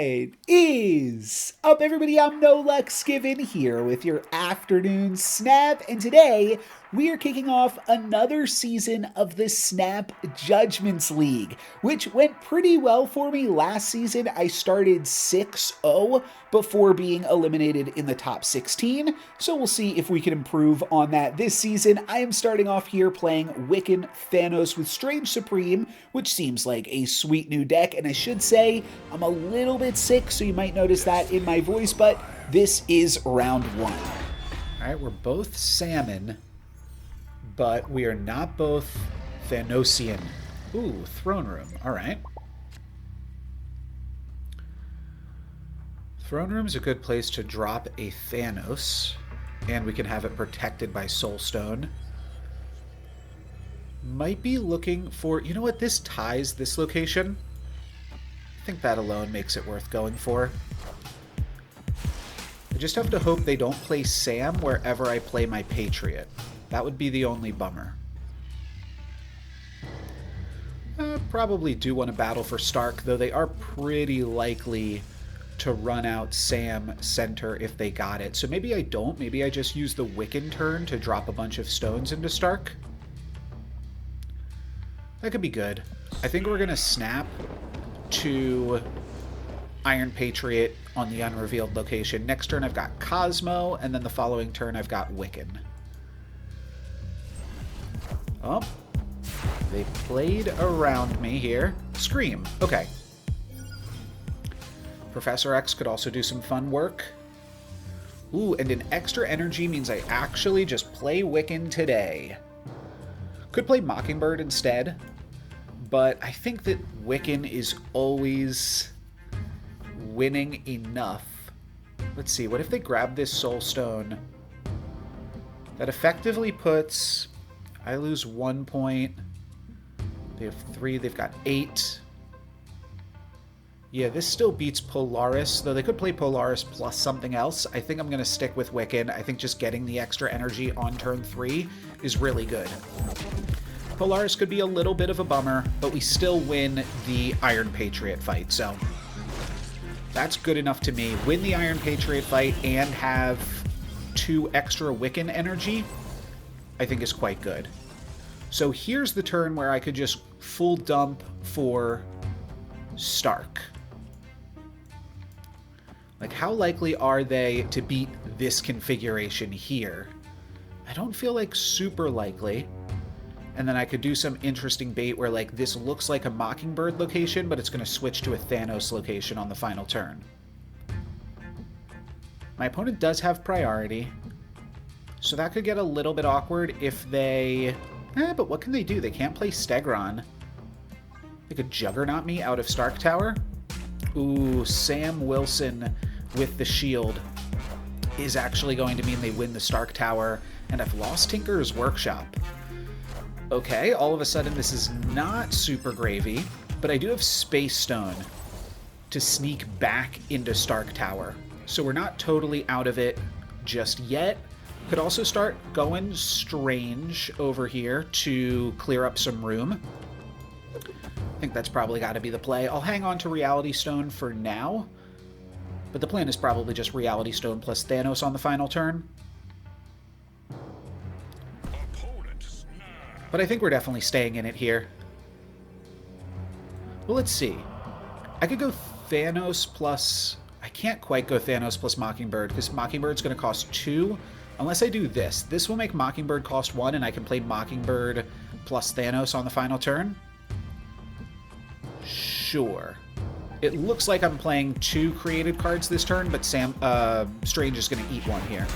What is up, everybody? I'm NoLucksGiven here with your afternoon snap, and today we are kicking off another season of the Snap Judgements League, which went pretty well for me last season. I started 6-0 before being eliminated in the top 16, so we'll see if we can improve on that this season. I am starting off here playing Wiccan Thanos with Strange Supreme, which seems like a sweet new deck, and I should say I'm a little bit sick, so you might notice that in my voice, but this is round one. All right, we're both salmon, but we are not both Thanosian. Ooh, throne room. All right. Throne room's a good place to drop a Thanos, and we can have it protected by Soulstone. Might be looking for... You know what? This ties this location. I think that alone makes it worth going for. I just have to hope they don't play Sam wherever I play my Patriot. That would be the only bummer. Probably do want to battle for Stark, though they are pretty likely to run out Sam center if they got it. So maybe I don't. Maybe I just use the Wiccan turn to drop a bunch of stones into Stark. That could be good. I think we're going to snap to Iron Patriot on the unrevealed location. Next turn I've got Cosmo, and then the following turn I've got Wiccan. Oh, they played around me here. Scream. Okay. Professor X could also do some fun work. Ooh, and an extra energy means I actually just play Wiccan today. Could play Mockingbird instead, but I think that Wiccan is always winning enough. Let's see, what if they grab this Soul Stone? That effectively puts... I lose 1 point. They have 3, they've got 8. Yeah, this still beats Polaris, though they could play Polaris plus something else. I think I'm going to stick with Wiccan. I think just getting the extra energy on turn 3 is really good. Polaris could be a little bit of a bummer, but we still win the Iron Patriot fight, so that's good enough to me. Win the Iron Patriot fight and have 2 extra Wiccan energy, I think is quite good. So here's the turn where I could just full dump for Stark. Like, how likely are they to beat this configuration here? I don't feel like super likely. And then I could do some interesting bait where, like, this looks like a Mockingbird location, but it's going to switch to a Thanos location on the final turn. My opponent does have priority, so that could get a little bit awkward if they... but what can they do? They can't play Stegron. They could Juggernaut me out of Stark Tower. Ooh, Sam Wilson with the shield is actually going to mean they win the Stark Tower, and I've lost Tinker's Workshop. Okay, all of a sudden this is not super gravy, but I do have Space Stone to sneak back into Stark Tower. So we're not totally out of it just yet. Could also start going Strange over here to clear up some room. I think that's probably got to be the play. I'll hang on to Reality Stone for now, but the plan is probably just Reality Stone plus Thanos on the final turn. But I think we're definitely staying in it here. Well, let's see. I could go Thanos plus... I can't quite go Thanos plus Mockingbird, because Mockingbird's going to cost 2. Unless I do this. This will make Mockingbird cost 1, and I can play Mockingbird plus Thanos on the final turn. Sure. It looks like I'm playing 2 created cards this turn, but Strange is going to eat 1 here.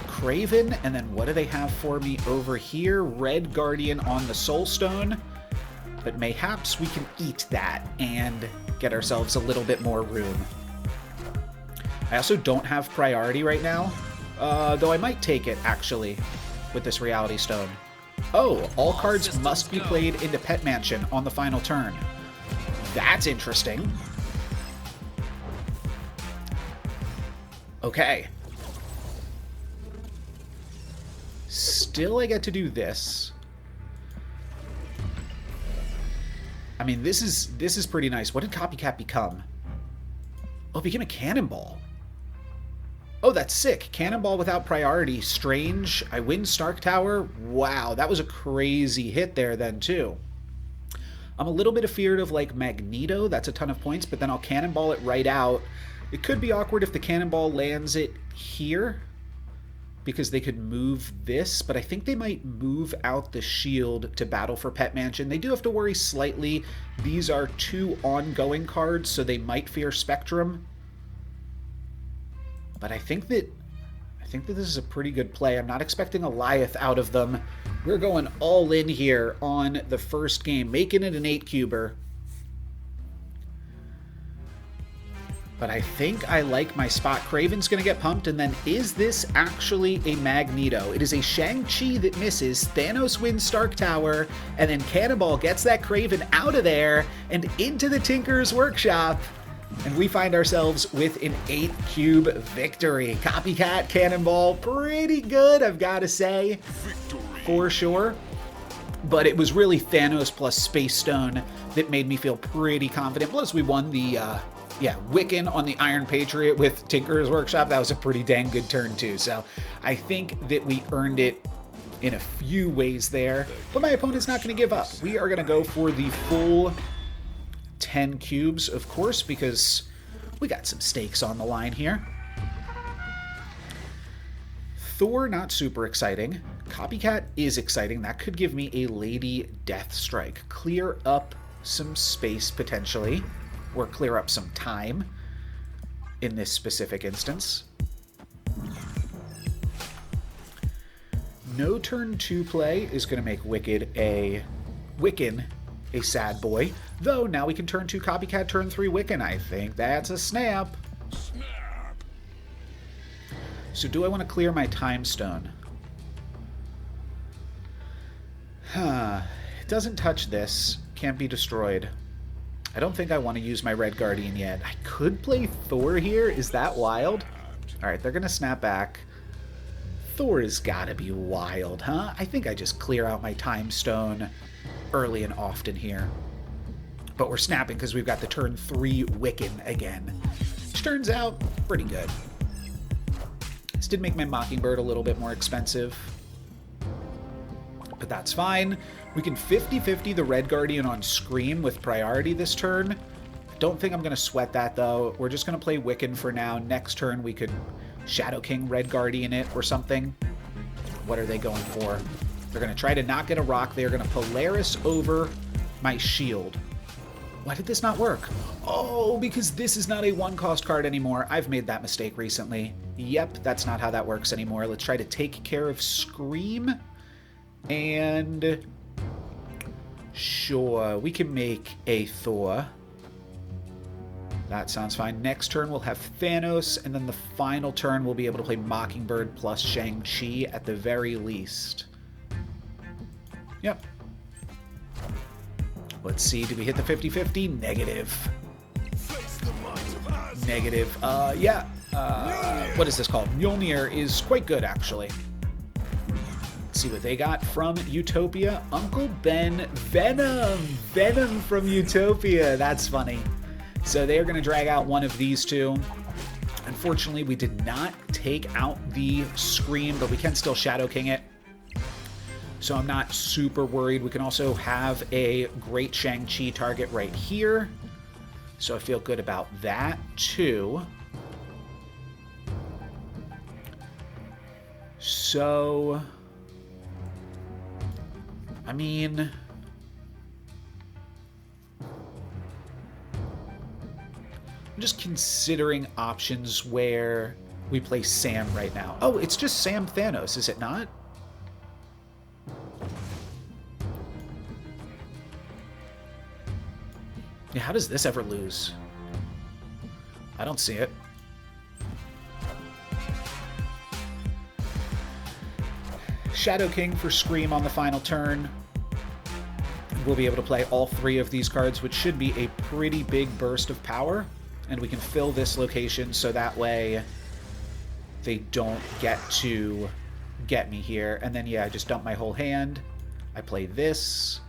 Craven, and then what do they have for me over here? Red Guardian on the Soul Stone, but mayhaps we can eat that and get ourselves a little bit more room. I also don't have priority right now, though I might take it, actually, with this Reality Stone. Oh, all cards must be played into Pet Mansion on the final turn. That's interesting. Okay. Still I get to do this. I mean, this is pretty nice. What did Copycat become? Oh, it became a Cannonball. Oh, that's sick. Cannonball without priority. Strange. I win Stark Tower. Wow, that was a crazy hit there then, too. I'm a little bit afeared of, like, Magneto. That's a ton of points, but then I'll Cannonball it right out. It could be awkward if the Cannonball lands it here, because they could move this, but I think they might move out the shield to battle for Pet Mansion. They do have to worry slightly. These are 2 ongoing cards, so they might fear Spectrum. But I think that this is a pretty good play. I'm not expecting a Goliath out of them. We're going all in here on the first game, making it an 8-cuber. But I think I like my spot. Kraven's going to get pumped, and then is this actually a Magneto? It is a Shang-Chi that misses, Thanos wins Stark Tower, and then Cannonball gets that Kraven out of there and into the Tinker's Workshop, and we find ourselves with an 8-cube victory. Copycat Cannonball, pretty good, I've got to say, for sure. But it was really Thanos plus Space Stone that made me feel pretty confident. Plus, we won the... Wiccan on the Iron Patriot with Tinker's Workshop. That was a pretty dang good turn, too. So I think that we earned it in a few ways there. But my opponent's not going to give up. We are going to go for the full 10 cubes, of course, because we got some stakes on the line here. Thor, not super exciting. Copycat is exciting. That could give me a Lady Deathstrike. Clear up some space, potentially. Or clear up some time in this specific instance. No turn 2 play is going to make Wiccan a sad boy. Though now we can turn 2 Copycat, turn 3 Wiccan. I think that's a snap. So do I want to clear my Time Stone? It doesn't touch this. Can't be destroyed. I don't think I want to use my Red Guardian yet. I could play Thor here. Is that wild? All right, they're going to snap back. Thor has got to be wild, huh? I think I just clear out my Time Stone early and often here. But we're snapping because we've got the turn 3 Wiccan again. Which turns out pretty good. This did make my Mockingbird a little bit more expensive. But that's fine. We can 50-50 the Red Guardian on Scream with priority this turn. Don't think I'm going to sweat that, though. We're just going to play Wiccan for now. Next turn, we could Shadow King Red Guardian it or something. What are they going for? They're going to try to not get a rock. They're going to Polaris over my shield. Why did this not work? Oh, because this is not a 1-cost card anymore. I've made that mistake recently. Yep, that's not how that works anymore. Let's try to take care of Scream. And sure, we can make a Thor. That sounds fine. Next turn we'll have Thanos, and then the final turn we'll be able to play Mockingbird plus Shang-Chi at the very least. Yep. Let's see, did we hit the 50-50? Negative. Negative. What is this called? Mjolnir is quite good, actually. See what they got from Utopia. Uncle Ben Venom. Venom from Utopia. That's funny. So they are going to drag out one of these two. Unfortunately, we did not take out the Scream, but we can still Shadow King it. So I'm not super worried. We can also have a great Shang-Chi target right here. So I feel good about that, too. So... I mean, I'm just considering options where we play Sam right now. Oh, it's just Sam Thanos, is it not? Yeah, how does this ever lose? I don't see it. Shadow King for Scream on the final turn. We'll be able to play all 3 of these cards, which should be a pretty big burst of power. And we can fill this location so that way they don't get to get me here. And then, yeah, I just dump my whole hand. I play this.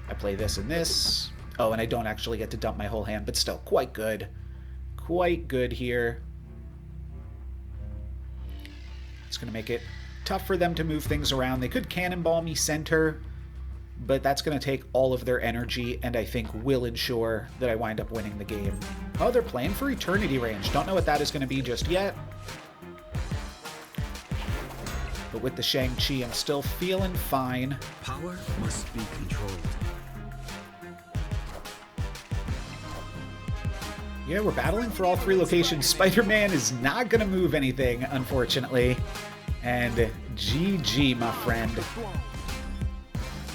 I play this and this. Oh, and I don't actually get to dump my whole hand, but still, quite good. Quite good here. It's going to make it tough for them to move things around. They could cannonball me center, but that's going to take all of their energy, and I think will ensure that I wind up winning the game. Oh, they're playing for Eternity Range. Don't know what that is going to be just yet. But with the Shang-Chi, I'm still feeling fine. Power must be controlled. Yeah, we're battling for all 3 locations. Spider-Man is not going to move anything, unfortunately. And GG, my friend.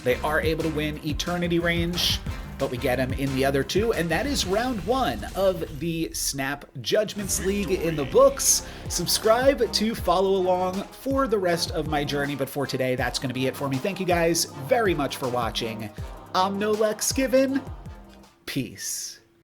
They are able to win Eternity Range, but we get them in the other 2, and that is round 1 of the Snap Judgments League in the books. Subscribe to follow along for the rest of my journey, but for today, that's going to be it for me. Thank you guys very much for watching. I'm NoLucksGiven. Peace.